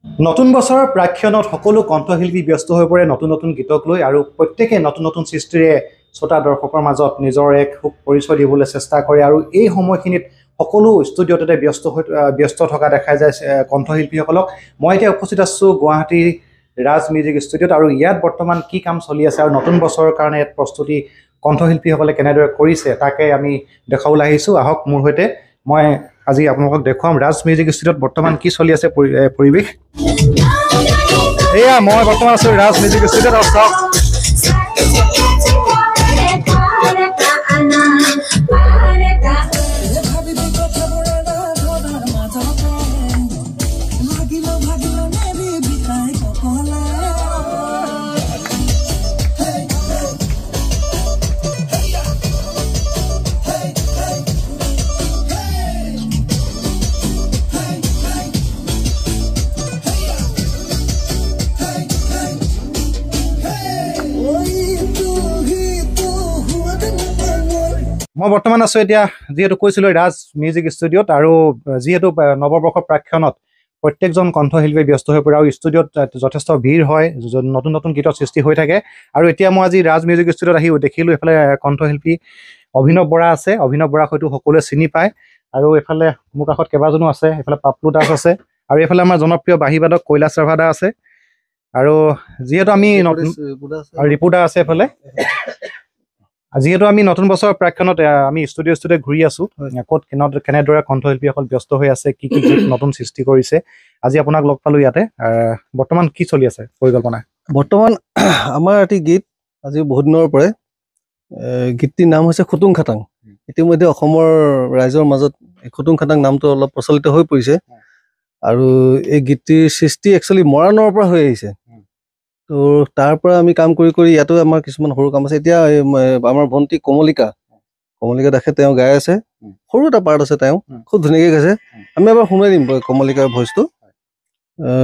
নতুন বছৰৰ প্ৰাক্ষণত সকলো কণ্ঠশিল্পী ব্যস্ত হৈ পৰে নতুন নতুন গীতক লৈ আৰু প্ৰত্যেকে নতুন নতুন সৃষ্টিৰে শ্ৰোতা দৰ্শকৰ মাজত নিজৰ এক সুখ পৰিচয় দিবলৈ চেষ্টা কৰে আৰু এই সময়খিনিত সকলো ষ্টুডিঅ'তে ব্যস্ত থকা দেখা যায় কণ্ঠশিল্পীসকলক। মই এতিয়া উপস্থিত আছোঁ গুৱাহাটী ৰাজ মিউজিক ষ্টুডিঅ'ত আৰু ইয়াত বৰ্তমান কি কাম চলি আছে আৰু নতুন বছৰৰ কাৰণে ইয়াত প্ৰস্তুতি কণ্ঠশিল্পীসকলে কেনেদৰে কৰিছে তাকে আমি দেখাবলৈ আহিছোঁ। আহক মোৰ সৈতে, মই আজি আপোনালোকক দেখুৱাম ৰাজ মিউজিক ষ্টুডিঅ'ত বৰ্তমান কি চলি আছে পৰিৱেশ। এয়া মই বৰ্তমান আছোঁ ৰাজ মিউজিক ষ্টুডিঅ'ত আৰু চাওক মই বৰ্তমান আছোঁ এতিয়া যিহেতু কৈছিলোঁ ৰাজ মিউজিক ষ্টুডিঅ'ত আৰু যিহেতু নৱবৰ্ষৰ প্ৰাক্ষণত প্ৰত্যেকজন কণ্ঠশিল্পী ব্যস্ত হৈ পৰে আৰু ষ্টুডিঅ'ত যথেষ্ট ভিৰ হয়, নতুন নতুন গীতৰ সৃষ্টি হৈ থাকে। আৰু এতিয়া মই আজি ৰাজ মিউজিক ষ্টুডিঅ'ত আহি দেখিলোঁ এইফালে কণ্ঠশিল্পী অভিনৱ বৰা আছে। অভিনৱ বৰাক হয়তো সকলোৱে চিনি পায় আৰু এইফালে মোৰ কাষত কেইবাজনো আছে, এইফালে পাপলু দাস আছে আৰু এইফালে আমাৰ জনপ্ৰিয় বাঁহীবাদক কৈলাশ ৰাভা দা আছে আৰু যিহেতু আমি ৰিপু দা আছে এইফালে। যিহেতু আমি নতুন বছৰৰ প্ৰাক্ষণত আমি ষ্টুডিঅ'ত ঘূৰি আছোঁ, ক'ত কেনেদৰে কণ্ঠশিল্পীসকল ব্যস্ত হৈ আছে, কি কি গীত নতুন সৃষ্টি কৰিছে। আজি আপোনাক লগ পালোঁ ইয়াতে। বৰ্তমান কি চলি আছে পৰিকল্পনা? বৰ্তমান আমাৰ এটি গীত আজি বহুত দিনৰ পৰাই, গীতটিৰ নাম হৈছে খুটুং খাটাং। ইতিমধ্যে অসমৰ ৰাইজৰ মাজত খুটুং খাটাং নামটো অলপ প্ৰচলিত হৈ পৰিছে আৰু এই গীতটিৰ সৃষ্টি একচুৱেলি মৰাণৰ পৰা হৈ আহিছে। তো তাৰ পৰা আমি কাম কৰি কৰি ইয়াতো আমাৰ কিছুমান সৰু কাম আছে। এতিয়া আমাৰ ভণ্টি কমলিকা দাসে তেওঁ গাই আছে, সৰু এটা পাৰ্ট আছে, তেওঁ খুব ধুনীয়াকৈ গাইছে। আমি এবাৰ শুনাই দিম কমলিকাৰ ভইচটো।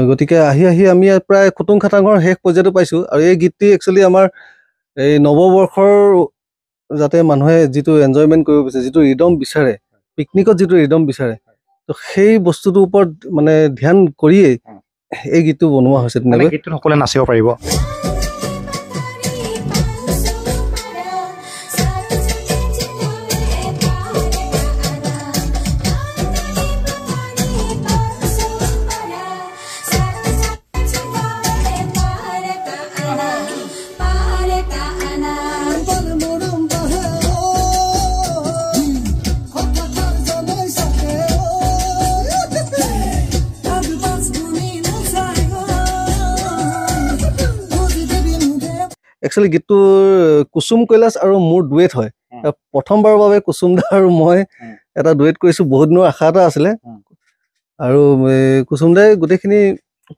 গতিকে আহি আমি প্ৰায় খুটুং খাটাঙৰ শেষ পৰ্যায়টো পাইছোঁ আৰু এই গীতটি একচুৱেলি আমাৰ এই নৱবৰ্ষৰ যাতে মানুহে যিটো এনজয়মেণ্ট কৰিব বিচাৰে, যিটো ৰিদম বিচাৰে, পিকনিকত যিটো ৰিদম বিচাৰে, তো সেই বস্তুটোৰ ওপৰত মানে ধ্যান কৰিয়েই এই গীতটো বনোৱা হৈছে। তেনেকৈ গীতটোত সকলোৱে নাচিব পাৰিব। একচুৱেলি গীতটো কুসুম কৈলাশ আৰু মোৰ ডুৱেট হয়। প্ৰথমবাৰৰ বাবে কুসুম দা আৰু মই এটা ডুৱেট কৰিছোঁ। বহুত দিনৰ আশা এটা আছিলে আৰু কুসুম দাই গোটেইখিনি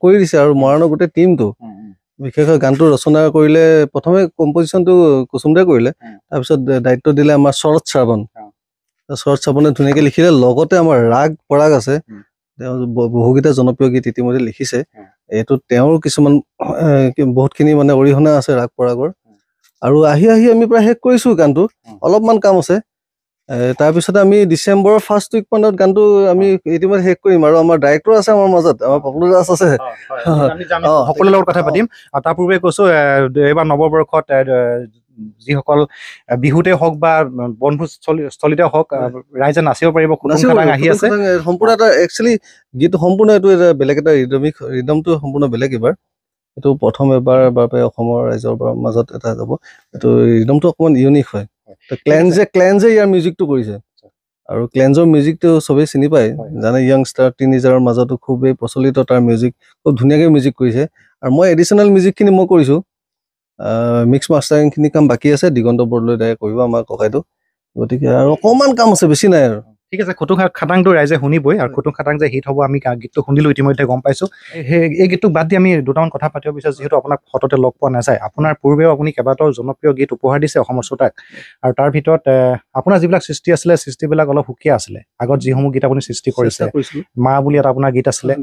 কৰি দিছে আৰু মৰাণৰ গোটেই টিমটো। বিশেষকৈ গানটো ৰচনা কৰিলে প্ৰথমে কম্পজিশ্যনটো কুসুম দাই কৰিলে, তাৰপিছত দায়িত্ব দিলে আমাৰ শৰৎ শ্ৰাৱণে ধুনীয়াকৈ লিখিলে। লগতে আমাৰ ৰাগ পৰাগ আছে, তেওঁ বহুকেইটা জনপ্ৰিয় গীত ইতিমধ্যে লিখিছে। এইটো তেওঁৰ কিছুমান বহুতখিনি মানে অৰিহণা আছে ৰাগ পৰাগৰ। আৰু আহি আমি প্ৰায় শেষ কৰিছোঁ গানটো, অলপমান কাম আছে। তাৰপিছতে আমি ডিচেম্বৰৰ ফাৰ্ষ্ট উইক মানত গানটো আমি ইতিমধ্যে শেষ কৰিম আৰু আমাৰ ডাইৰেক্টৰ আছে আমাৰ মাজত, আমাৰ পাপলু দাস আছে, সকলোৰে লগত কথা পাতিম। আৰু তাৰ পূৰ্বে কৈছোঁ এইবাৰ নৱবৰ্ষত যিসকল বিহুতে হওক বা বনভোজস্থলীতে হওক ৰাইজে নাচিব পাৰিব। খুটুং খাটাং আহি আছে সম্পূৰ্ণ এটা একচুৱেলি গীত সম্পূৰ্ণ এইটো এটা বেলেগ এটা ৰিদমটো সম্পূৰ্ণ বেলেগ। এইটো প্ৰথম এবাৰ অসমৰ ৰাইজৰ মাজত এটা যাব। এইটো ৰিদমটো অকণমান ইউনিক হয়। ক্লেঞ্জে ইয়াৰ মিউজিকটো কৰিছে আৰু ক্লেঞ্জৰ মিউজিকটো চবেই চিনি পায়, জানে য়াংষ্টাৰ টিনেজাৰৰ মাজতো খুবেই প্ৰচলিত তাৰ মিউজিক, খুব ধুনীয়াকৈ মিউজিক কৰিছে। আৰু মই এডিশ্যনেল মিউজিকখিনি মই কৰিছোঁ। মিক্স মাষ্টাৰিংখিনি কাম বাকী আছে, দিগন্ত বৰদলৈ দায়ে কৰিব আমাৰ ককাইটো। গতিকে আৰু অকণমান কাম আছে, বেছি নাই আৰু। ঠিক আছে, খুটুং খাটাংটো ৰাইজে শুনিবই আৰু খুটুং খাটাং যে হিট হ'ব আমি গীতটো শুনিলোঁ ইতিমধ্যে গম পাইছোঁ। এই গীতটোক বাদ দি আমি দুটামান কথা পাতিব বিচাৰোঁ। যিহেতু আপোনাক ফটোতে লগ পোৱা নাযায়, আপোনাৰ পূৰ্বেও আপুনি কেইবাটাও জনপ্ৰিয় গীত উপহাৰ দিছে অসমৰ শ্ৰোতাক আৰু তাৰ ভিতৰত আপোনাৰ যিবিলাক সৃষ্টি আছিলে সৃষ্টিবিলাক অলপ সুকীয়া আছিলে। আগত যিসমূহ গীত আপুনি সৃষ্টি কৰিছে, মা বুলি এটা আপোনাৰ গীত আছিলে,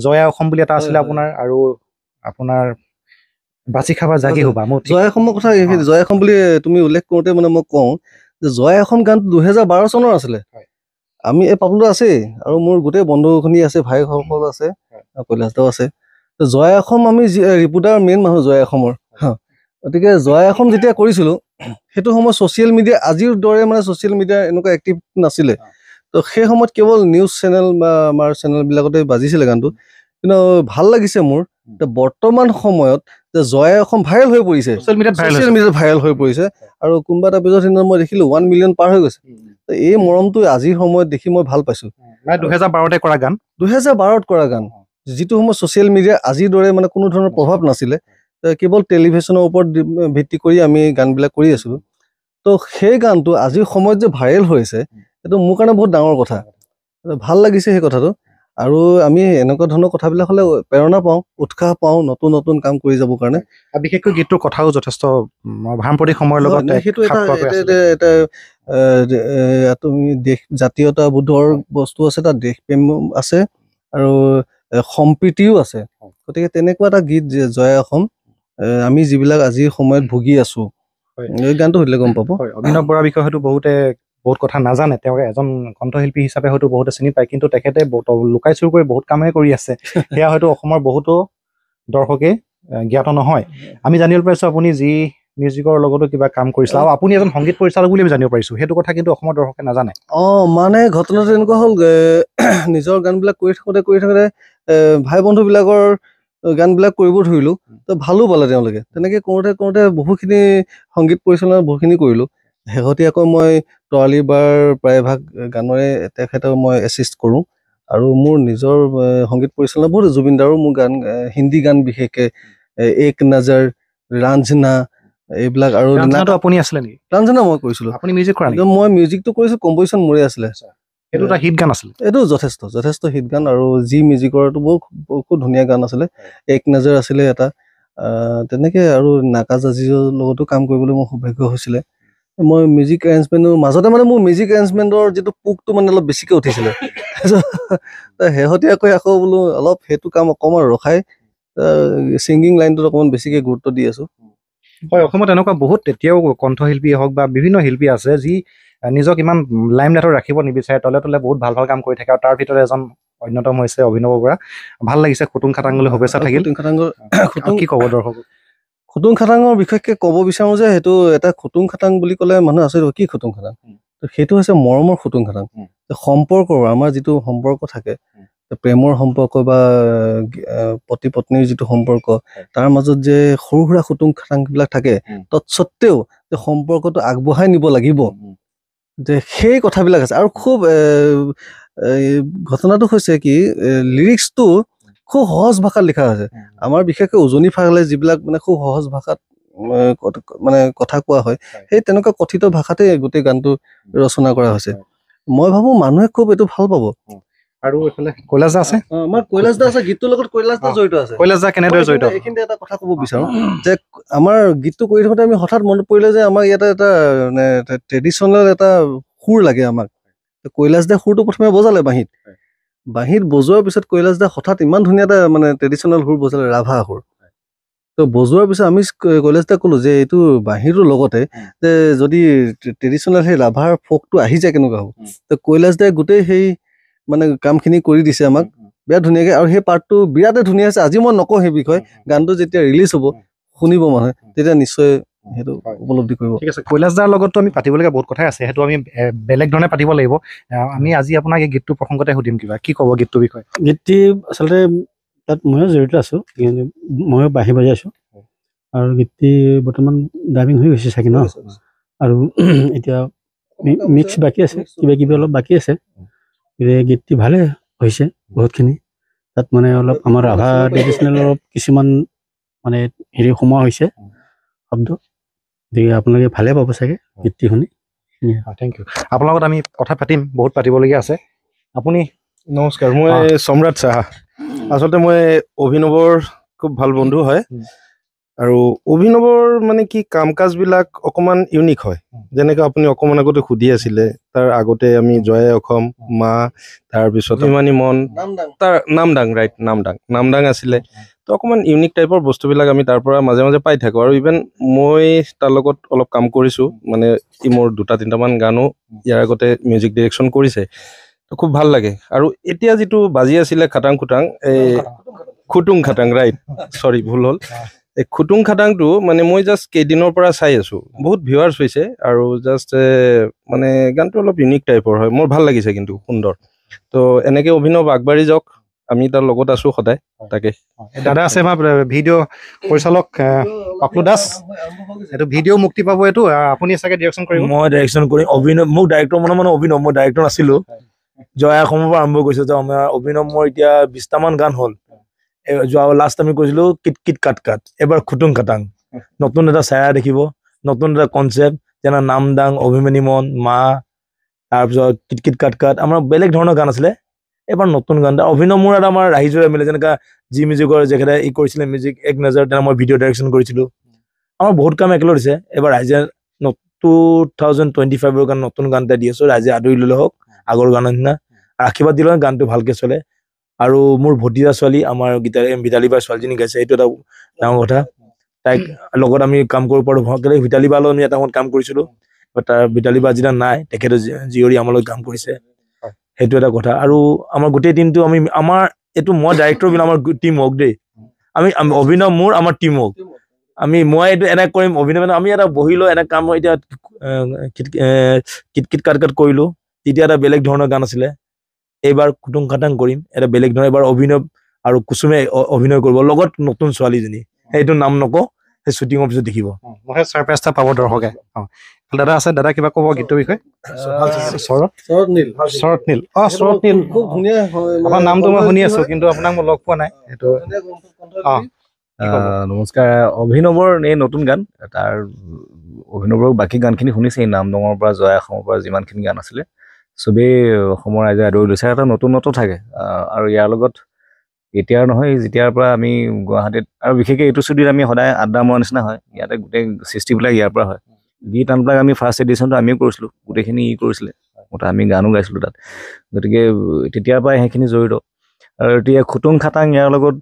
জয়া অসম বুলি এটা আছিলে আপোনাৰ, আৰু আপোনাৰ বাচি খাবা জাগি হ'বা। জয়া অসমৰ কথা, জয়া অসম বুলি তুমি উল্লেখ কৰোঁতে মানে মই কওঁ যে জয়া অসম গানটো 2012 চনৰ আছিলে। আমি এই পাপলু আছেই আৰু মোৰ গোটেই বন্ধুখিনি আছে, ভাইসকল আছে, কৈলাশ দাও আছে। জয় অসম আমি ৰিপৰ্টাৰ মেইন মানুহ জয় অসমৰ। গতিকে জয় অসম যেতিয়া কৰিছিলোঁ সেইটো সময়ত ছ'চিয়েল মিডিয়া আজিৰ দৰে মানে ছ'চিয়েল মিডিয়া এনেকুৱা এক্টিভ নাছিলে। তো সেই সময়ত কেৱল নিউজ চেনেল বা আমাৰ চেনেলবিলাকতে বাজিছিলে গানটো। কিন্তু ভাল লাগিছে মোৰ বৰ্তমান সময়ত যে জয় অসম ভাইৰেল হৈ পৰিছে, ছ'চিয়েল মিডিয়াত ভাইৰেল হৈ পৰিছে। আৰু কোনোবা এটা পেজত সেইদিনা মই দেখিলোঁ 1 মিলিয়ন পাৰ হৈ গৈছে। এই মৰমটো আজিৰ সময়ত দেখি মই ভাল পাইছোঁ। 2012তে কৰা গান, 2012ত কৰা গান, যিটো সময়ত ছ'চিয়েল মিডিয়া আজিৰ দৰে মানে কোনো ধৰণৰ প্ৰভাৱ নাছিলে। কেৱল টেলিভিশ্যনৰ ওপৰত ভিত্তি কৰি আমি গানবিলাক কৰি আছিলোঁ। তো সেই গানটো আজিৰ সময়ত যে ভাইৰেল হৈছে সেইটো মোৰ কাৰণে বহুত ডাঙৰ কথা। ভাল লাগিছে সেই কথাটো। আৰু আমি এনেকুৱা ধৰণৰ কথাবিলাক হ'লে প্ৰেৰণা পাওঁ, উৎসাহ পাওঁ নতুন নতুন কাম কৰি যাবৰ কাৰণে। বিশেষকৈ গীতটোৰ কথাও যথেষ্ট সাম্প্ৰতিক সময়ৰ লগত সেইটো এটা তুমি দেশ জাতীয়তাবোধৰ বস্তু আছে, তাত দেশপ্ৰেম আছে আৰু সম্প্ৰীতিও আছে। গতিকে তেনেকুৱা এটা গীত যে জয় অসম, আমি যিবিলাক আজিৰ সময়ত ভুগি আছো, এই গানটো সুধিলে গম পাব। অভিনৱ বৰাৰ বিষয়ে হয়তো বহুত কথা নাজানে, তেওঁ এজন কণ্ঠশিল্পী হিচাপে হয়তো বহুতে চিনি পায়, কিন্তু তেখেতে লুকাই চুৰ কৰি বহুত কামেই কৰি আছে। সেয়া হয়তো অসমৰ বহুতো দৰ্শকে জ্ঞাত নহয়। আমি জানিব পাৰিছোঁ আপুনি যি মিউজিকৰ লগতো কিবা কাম কৰিছিল, আৰু আপুনি এজন সংগীত পৰিচালক বুলি আমি জানিব পাৰিছোঁ। সেইটো কথা কিন্তু অসমৰ দৰ্শকে নাজানে। মানে ঘটনাটো এনেকুৱা হ'ল, নিজৰ গানবিলাক কৰি থাকোঁতে ভাই বন্ধুবিলাকৰ গানবিলাক কৰিব ধৰিলোঁ। তো ভালো পালে তেওঁলোকে। তেনেকৈ কৰোঁতে বহুখিনি সংগীত পৰিচালনা বহুখিনি কৰিলোঁ। শেহতীয়াকৈ মই তৰালি বাৰ প্ৰায়ভাগ গানৰে তেখেতক মই এছিষ্ট কৰোঁ। আৰু মোৰ নিজৰ সংগীত পৰিচালনা বহুত, জুবিন দাৰো মোৰ গান, হিন্দী গান বিশেষকৈ এক নজৰ, ৰাঞ্জনা, এইবিলাক। আৰু আপুনি আছিলে নেকি? ৰাঞ্জনা মই কৰিছিলোঁ। আপুনি মিউজিক কৰা নেকি? মই মিউজিকটো কৰিছোঁ, কম্প'জিশ্যন মোৰে আছিলে। সেইটো এটা হিট গান আছিলে। এইটো যথেষ্ট হিট গান। আৰু জি মিউজিকৰটো বহুত ধুনীয়া গান আছিলে। এক নজৰ আছিলে এটা। তেনেকৈ আৰু নাকাজ আজিজৰ লগতো কাম কৰিবলৈ মোৰ সৌভাগ্য হৈছিলে। মই মিউজিক এৰেঞ্জমেণ্টৰ মাজতে মানে মোৰ মিউজিক এৰেঞ্জমেণ্টৰ যিটো পোকটো মানে অলপ বেছিকৈ উঠিছিলে। শেহতীয়াকৈ আকৌ বোলো অলপ সেইটো কাম অকণমান ৰখাই ছিংগিং লাইনটোত অকণমান বেছিকৈ গুৰুত্ব দি আছোঁ। হয়, অসমত এনেকুৱা বহুত এতিয়াও কণ্ঠশিল্পীয়ে হওক বা বিভিন্ন শিল্পী আছে যি নিজক ইমান লাইমলাইটত ৰাখিব নিবিচাৰে, তলে বহুত ভাল কাম কৰি থাকে। আৰু তাৰ ভিতৰত এজন অন্যতম হৈছে অভিনৱ বৰা। ভাল লাগিছে। খুটুং খাটাংলৈ শুভেচ্ছা থাকিল। কি ক'ব দৰ্শক? খুটুং খাটাঙৰ বিশেষকৈ ক'ব বিচাৰোঁ যে সেইটো এটা খুটুং খাটাং বুলি ক'লে মানুহে আচৰিত, কি খুটুং খাটাং? সেইটো হৈছে মৰমৰ খুটুং খাটাং। সম্পৰ্কৰ, আমাৰ যিটো সম্পৰ্ক থাকে, প্ৰেমৰ সম্পৰ্ক বা পতি পত্নীৰ যিটো সম্পৰ্ক, তাৰ মাজত যে সৰু সুৰা খুটুং খাটাংবিলাক থাকে, তৎসত্বেও যে সম্পৰ্কটো আগবঢ়াই নিব লাগিব, যে সেই কথাবিলাক আছে। আৰু খুব ঘটনাটো হৈছে কি, লিৰিক্সটো খুব সহজ ভাষাত লিখা হৈছে। আমাৰ বিশেষকৈ উজনি ফালে যিবিলাক মানে খুব সহজ ভাষাত মানে কথা কোৱা হয়, সেই তেনেকুৱা কথিত ভাষাতে গোটেই গানটো ৰচনা কৰা হৈছে। মই ভাবোঁ মানুহে খুব এইটো ভাল পাব। আৰু এইফালে কৈলাশ দা আছে। আমাৰ কৈলাশ দা আছে, গীতটোৰ লগত কৈলাশ দা জড়িত আছে। কৈলাশ দা কেনেদৰে জড়িত? এইখিনিতে এটা কথা ক'ব বিচাৰোঁ যে আমাৰ গীতটো কৰি থাকোঁতে আমি হঠাৎ মনত পৰিলে যে আমাৰ ইয়াতে এটা ট্ৰেডিশ্যনেল এটা সুৰ লাগে আমাক। কৈলাশ দা সুৰটো প্ৰথমে বজালে বাঁহীত বজোৱাৰ পিছত কৈলাশ দা হঠাৎ ইমান ধুনীয়া এটা মানে ট্ৰেডিশ্যনেল সুৰ বজালে, ৰাভা সুৰ। তো বজোৱাৰ পিছত আমি কৈলাশ দাক ক'লোঁ যে এইটো বাঁহীটোৰ লগতে যে যদি ট্ৰেডিশ্যনেল সেই ৰাভাৰ ফকটো আহি যায় কেনেকুৱা হ'ব। তো কৈলাশ দাই গোটেই সেই মানে কামখিনি কৰি দিছে আমাক বিৰাট ধুনীয়াকৈ। আৰু সেই পাৰ্টটো বিৰাটেই ধুনীয়া হৈছে। আজি মই নকওঁ সেই বিষয়ে, গানটো যেতিয়া ৰিলিজ হ'ব, শুনিব মানুহে, তেতিয়া নিশ্চয় সেইটো উপলব্ধি কৰিব। ঠিক আছে। কৈলাশ দাৰ লগতো আমি পাতিবলগীয়া বহুত কথাই আছে, সেইটো আমি বেলেগ ধৰণে পাতিব লাগিব। আমি আজি আপোনাক এই গীতটোৰ প্ৰসংগতে সুধিম কিবা, কি ক'ব গীতটোৰ বিষয়ে? গীতটি আচলতে তাত ময়ো জড়িত আছোঁ, ময়ো বাঁহী বজাই আছোঁ। আৰু গীতটি বৰ্তমান ডাবিং হৈ গৈছে চাগে ন? আৰু এতিয়া মিক্স বাকী আছে, কিবা অলপ বাকী আছে। গীতটি ভালে হৈছে বহুতখিনি। তাত মানে অলপ আমাৰ ৰাভা ট্ৰেডিশ্যনেল অলপ কিছুমান মানে সোমোৱা হৈছে শব্দ। গতিকে আপোনালোকে ভালে পাব চাগে গীতটি শুনি। Thank you. আপোনাৰ লগত আমি কথা পাতিম, বহুত পাতিবলগীয়া আছে। আপুনি? নমস্কাৰ, মই সম্ৰাট সাহা। আচলতে মই অভিনৱৰ খুব ভাল বন্ধু হয়। আৰু অভিনৱৰ মানে কি কাম কাজবিলাক অকণমান ইউনিক হয়। যেনেকৈ আপুনি অকণমান আগতে সুধি আছিলে, তাৰ আগতে আমি জয় অসম, মা, তাৰপিছত ইমানি মন, তাৰ নামদাং আছিলে। তো অকণমান ইউনিক টাইপৰ বস্তুবিলাক আমি তাৰ পৰা মাজে মাজে পাই থাকোঁ। আৰু ইভেন মই তাৰ লগত অলপ কাম কৰিছোঁ, মানে ই মোৰ 2-3টামান গানো ইয়াৰ আগতে মিউজিক ডিৰেকশ্যন কৰিছে। খুব ভাল লাগে আৰু এতিয়া যিটো বাজি আছিলে খাটাং খুটাং এই খুটুং খাটাং ৰাইট সৰি ভুল হ'ল এই খুটুং খাটাংটো মানে মই জাষ্ট কেইদিনৰ পৰা চাই আছো বহুত ভিউৱাৰ্ছ হৈছে আৰু জাষ্ট মানে গানটো অলপ ইউনিক টাইপৰ হয় মোৰ ভাল লাগিছে কিন্তু সুন্দৰ তো এনেকে অভিনৱ আগবাঢ়ি যাওক আমি তাৰ লগত আছো সদায় তাকে দাদা আছে আমাৰ ভিডিঅ' পৰিচালক পাপলু দাস এইটো ভিডিঅ' মুক্তি পাব এইটো আপুনি চাগে ডিৰেকশ্যন কৰিব মই ডাইৰেকশ্যন কৰিম অভিনৱ মোক ডাইৰেক্টৰ মানে অভিনৱ মই ডাইৰেক্টৰ নাছিলো জয়া অসমৰ পৰা আৰম্ভ কৰিছো যে আমাৰ অভিনৱ মোৰ এতিয়া 20টামান গান হ'ল যোৱা লাষ্ট আমি কৈছিলো কিট কিট কাট কাট এবাৰ খুটুং খাটাং নতুন এটা চায়া দেখিব নতুন এটা কনচেপ্ট যেনে নামদাং অভিমানী মন মা তাৰপিছত কিট কিট কাট কাট আমাৰ বেলেগ ধৰণৰ গান আছিলে এবাৰ নতুন গান অভিনৱ মোৰ এটা আমাৰ ৰাইজৰে মিলে যেনেকা জি মিউজিকৰ যেখেতে ই কৰিছিলে মিউজিক এক নজৰ তেনে মই ভিডিঅ' ডাইৰেকশ্যন কৰিছিলো আমাৰ বহুত কাম একেলগে দিছে এবাৰ ৰাইজে 2025ৰ গান নতুন গান এটা দি আছো ৰাইজে আদৰি ল'লে হওক আগৰ গানৰ নিচিনা আশীৰ্বাদ দিলে গানটো ভালকে চলে আৰু মোৰ ভতিজা ছোৱালী আমাৰ ভিতালী বাৰ ছোৱালীজনী গাইছে এইটো এটা ডাঙৰ কথা তাইক লগত আমি কাম কৰিব পাৰো কেলে ভিতালী বাৰ লগত আমি এটা কাম কৰিছিলো তাৰ ভিতালী বা যেতিয়া নাই তেখেতে জীয়ৰী আমাৰ লগত কাম কৰিছে সেইটো এটা কথা আৰু আমাৰ গোটেই টিমটো আমি আমাৰ এইটো মই ডাইৰেক্টৰ বিনা আমাৰ টিম হওক দেই আমি অভিনৱ মোৰ আমাৰ টিম হওক মই এইটো এনে কৰিম অভিনৱ আমি এটা বহি লৈ এনে কাম এতিয়া কিট কিট কাট কাট কৰিলো তেতিয়া এটা বেলেগ ধৰণৰ গান আছিলে এইবাৰ খুটুং খাটাং কৰিম এটা বেলেগ ধৰণৰ এবাৰ অভিনৱ আৰু কুসুমে অভিনয় কৰিব লগত নতুন ছোৱালীজনী সেইটো নাম নকওঁ সেই শ্বুটিঙৰ পিছত দেখিব মই ছাৰপ্ৰাইজ এটা পাব দৰ্শকে দাদা আছে দাদা কিবা ক'ব গীতটোৰ বিষয়ে শৰৎ নীল শৰৎ নীল খুব ধুনীয়া আপোনাৰ নামটো মই শুনি আছো কিন্তু আপোনাক মই লগ পোৱা নাই এইটো নমস্কাৰ অভিনৱৰ এই নতুন গান তাৰ অভিনৱৰ বাকী গানখিনি শুনিছে নাম দঙৰ পৰা জয়া অসমৰ পৰা যিমানখিনি গান আছিলে চবেই অসমৰ ৰাইজে আদৰি লৈছে এটা নতুনত্ব থাকে আৰু ইয়াৰ লগত এতিয়াৰ নহয় যেতিয়াৰ পৰা আমি গুৱাহাটীত আৰু বিশেষকৈ এইটো ষ্টুডিঅ'ত আমি সদায় আড্ডা মৰাৰ নিচিনা হয় ইয়াতে গোটেই সৃষ্টিবিলাক ইয়াৰ পৰা হয় গীত আনবিলাক আমি ফাৰ্ষ্ট এডিশ্যনটো আমিও কৰিছিলোঁ গোটেইখিনি কৰিছিলে আমি গানো গাইছিলোঁ তাত গতিকে তেতিয়াৰ পৰাই সেইখিনি জড়িত আৰু এতিয়া খুটুং খাটাং ইয়াৰ লগত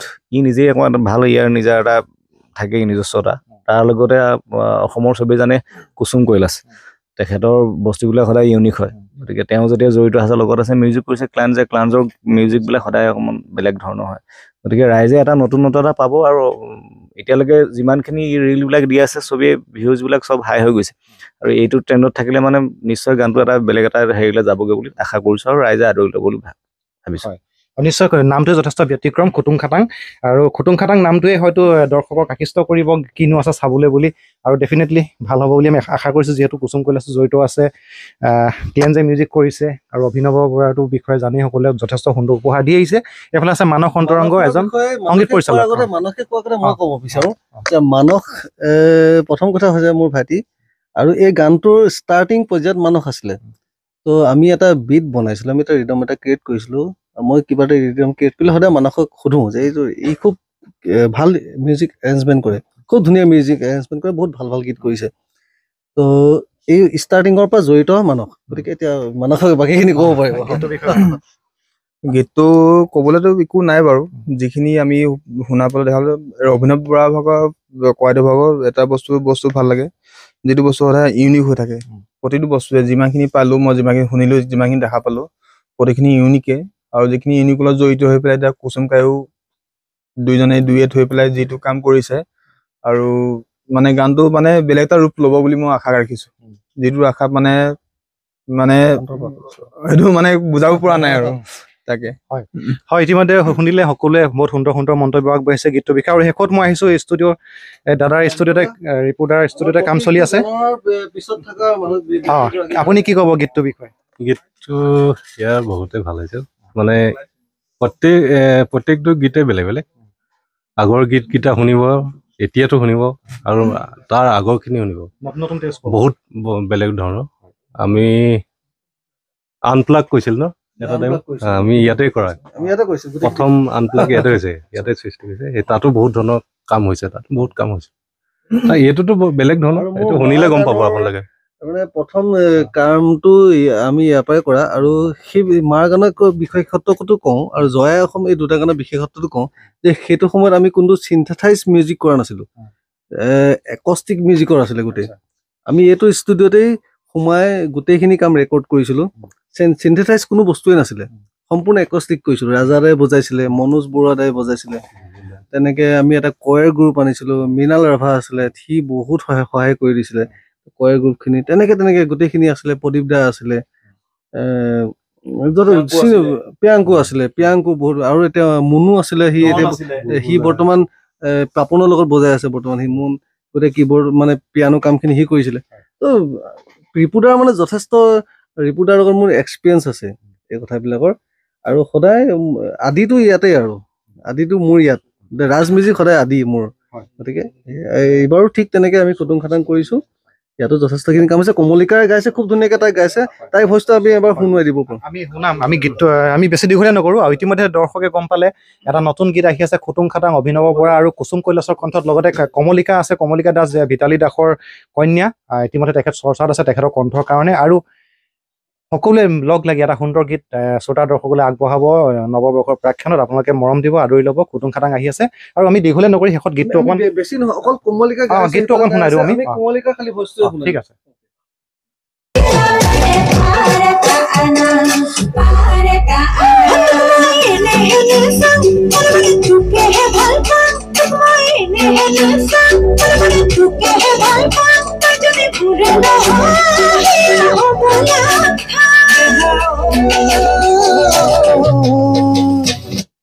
নিজেই অকণমান ভাল ইয়াৰ নিজৰ এটা থাকেই নিজস্বতা তাৰ লগতে অসমৰ চবেই জানে কুসুম কৈলাশ তেখেতৰ বস্তুবিলাক সদায় ইউনিক হয় গতিকে তেওঁ যেতিয়া জড়িত আছে লগত আছে মিউজিক কৰিছে ক্লাঞ্জৰ মিউজিকবিলাক সদায় অকণমান বেলেগ ধৰণৰ হয় গতিকে ৰাইজে এটা নতুনত্ব এটা পাব আৰু এতিয়ালৈকে যিমানখিনি ৰিলবিলাক দি আছে চবেই ভিউজবিলাক চব হাই হৈ গৈছে আৰু এইটো ট্ৰেণ্ডত থাকিলে মানে নিশ্চয় গানটো এটা বেলেগ এটা হেৰিলৈ যাবগৈ বুলি আশা কৰিছোঁ আৰু ৰাইজে আদৰি ল'ব বুলি ভাবিছোঁ নিশ্চয় নামটোৱে যথেষ্ট ব্যতিক্ৰম খুটুং খাটাং আৰু খুটুং খাটাং নামটোৱে হয়তো দৰ্শকক আকৃষ্ট কৰিব কিনো আছে চাবলৈ বুলি আৰু ডেফিনেটলি ভাল হ'ব বুলি আমি আশা কৰিছোঁ যিহেতু কুসুম কৈলাশ জড়িত আছে ক্লেঞ্জে মিউজিক কৰিছে আৰু অভিনৱ বৰাটোৰ বিষয়ে জানি সকলোৱে যথেষ্ট সুন্দৰ উপহাৰ দি আহিছে এইফালে আছে মানস অন্তৰংগ এজন সংগীত পৰিচালক মানসে কোৱা কথা মই ক'ব বিচাৰোঁ যে মানস প্ৰথম কথা হৈছে মোৰ ভাইটি আৰু এই গানটোৰ ষ্টাৰ্টিং পৰ্যায়ত মানস আছিলে তো আমি এটা বিট বনাইছিলোঁ আমি এটা ৰিদম এটা ক্ৰিয়েট কৰিছিলোঁ মই কিবা এটা ৰিদম ক্ৰিয়েট কৰিলে সদায় মানসক সোধোঁ যে এই খুব ভাল মিউজিক এৰেঞ্জমেণ্ট কৰে খুব ধুনীয়া মিউজিক এৰেঞ্জমেণ্ট কৰে বহুত ভাল ভাল গীত কৰিছে তো এই ষ্টাৰ্টিঙৰ পৰা জড়িত মানস গতিকে এতিয়া মানসক বাকীখিনি ক'ব পাৰিব গীতটো ক'বলৈতো একো নাই বাৰু যিখিনি আমি শুনা পালোঁ দেখা পালোঁ অভিনৱ বৰা ভাগৰ কয়দেউ ভাগৰ এটা বস্তু ভাল লাগে যিটো বস্তু সদায় ইউনিক হৈ থাকে প্ৰতিটো বস্তুৱে যিমানখিনি পালোঁ মই যিমানখিনি শুনিলোঁ যিমানখিনি দেখা পালোঁ প্ৰতিখিনি ইউনিকে আৰু যিখিনি ইউনিকৰ লগত জড়িত হৈ পেলাই এতিয়া কুসুম কায়ো দুইজনে ডুৱেট হৈ পেলাই যিটো কাম কৰিছে আৰু মানে গানটো মানে বেলেগ এটা ৰূপ ল'ব বুলি মই আশা ৰাখিছোঁ যিটো আশা মানে সেইটো মানে বুজাব পৰা নাই আৰু তাকে হয় ইতিমধ্যে শুনিলে সকলোৱে বহুত সুন্দৰ মন্তব্য আগবাঢ়িছে গীতটোৰ বিষয়ে আৰু শেষত মই আহিছোঁ ষ্টুডিঅ' দাদাৰ ষ্টুডিঅ'তে ৰিপৰ্টাৰ ষ্টুডিঅ'তে কাম চলি আছে আপুনি কি ক'ব গীতটোৰ বিষয়ে গীতটো ইয়াৰ বহুতেই ভাল হৈছে মানে প্ৰত্যেকটো গীতে বেলেগ বেলেগ আগৰ গীতকেইটা শুনিব এতিয়াতো শুনিব আৰু তাৰ আগৰখিনি শুনিব বহুত বেলেগ ধৰণৰ আমি আনপ্লাগ কৈছিল ন এটা টাইম আমি ইয়াতে কৰা প্ৰথম আনপ্লাগ ইয়াতে হৈছে ইয়াতে সৃষ্টি হৈছে তাতো বহুত ধৰণৰ কাম হৈছে তাত বহুত কাম হৈছে এইটোতো বেলেগ ধৰণৰ এইটো শুনিলে গম পাব আপোনালোকে মানে প্ৰথম কামটো আমি ইয়াৰ পৰাই কৰা আৰু সেই মাৰ গানৰ বিশেষত্বটো কওঁ আৰু জয়া অসম এই দুটা গানৰ বিশেষত্বটো কওঁ যে সেইটো সময়ত আমি কোনটো চিন্থেথাইজ মিউজিক কৰা নাছিলোঁ একষ্টিক মিউজিকৰ আছিলে গোটেই আমি এইটো ষ্টুডিঅ'তেই সোমাই গোটেইখিনি কাম ৰেকৰ্ড কৰিছিলোঁ। চিন্থেচাইজ কোনো বস্তুৱে নাছিলে, সম্পূৰ্ণ একষ্টিক কৰিছিলোঁ। ৰাজাৰে বজাইছিলে, মনোজ বৰুৱাদাই বজাইছিলে। তেনেকে আমি এটা কয়াৰ গ্ৰুপ আনিছিলোঁ, মৃণাল ৰাভা আছিলে, সি বহুত সহায় কৰি দিছিলে কয়াৰ গ্ৰুপখিনি। তেনেকে গোটেইখিনি আছিলে, প্ৰদীপ দা আছিলে, প্ৰিয়াংকু আছিলে, প্ৰিয়াংকু বহুত, আৰু এতিয়া মুনু আছিলে। সি বৰ্তমান পাপনৰ লগত বজাই আছে বৰ্তমান। সি মুন গোটেই কীবৰ্ড মানে পিয়ানো কামখিনি সি কৰিছিলে। তো ৰিপুদাৰ মানে যথেষ্ট, ৰিপুদাৰ লগত মোৰ এক্সপিৰিয়েঞ্চ আছে এই কথাবিলাকৰ। আৰু সদায় আদিটো ইয়াতেই, আৰু আদিটো মোৰ ইয়াত, ৰাজ মিউজিক সদায় আদি মোৰ। গতিকে এইবাৰো ঠিক তেনেকে আমি খুটুং খাটাং কৰিছোঁ। ইয়াতো যথেষ্টখিনি কাম হৈছে। কমলিকাই গাইছে, খুব ধুনীয়াকৈ তাই গাইছে। তাইৰ ভইচটো আমি এবাৰ শুনুৱাই দিব পাৰোঁ। আমি শুনাম, আমি গীতটো আমি বেছি দীঘলীয়া নকৰোঁ। আৰু ইতিমধ্যে দৰ্শকে গম পালে এটা নতুন গীত আহি আছে, খুটুং খাটাং, অভিনৱ বৰা আৰু কুসুম কৈলাশৰ কণ্ঠত। লগতে কমলিকা আছে, কমলিকা দাস ভিতালী দাসৰ কন্যা। ইতিমধ্যে তেখেত চৰ্চাত আছে তেখেতৰ কণ্ঠৰ কাৰণে। আৰু সকলোৱে লগ লাগি এটা সুন্দৰ গীত শ্ৰোতা দৰ্শকলৈ আগবঢ়াব নৱবৰ্ষৰ প্ৰাক্ষণত। আপোনালোকে মৰম দিব, আদৰি ল'ব। খুটুং খাটাং আহি আছে। আৰু আমি দীঘলীয়া নকৰি শেষত গীতটো অকণমান, বেছি নহয়, অকল কমলিকা গীতটো অকণমান শুনাই দিওঁ আমি। কমলিকা খালি ভইচটো শুনাই। ঠিক আছে। Pura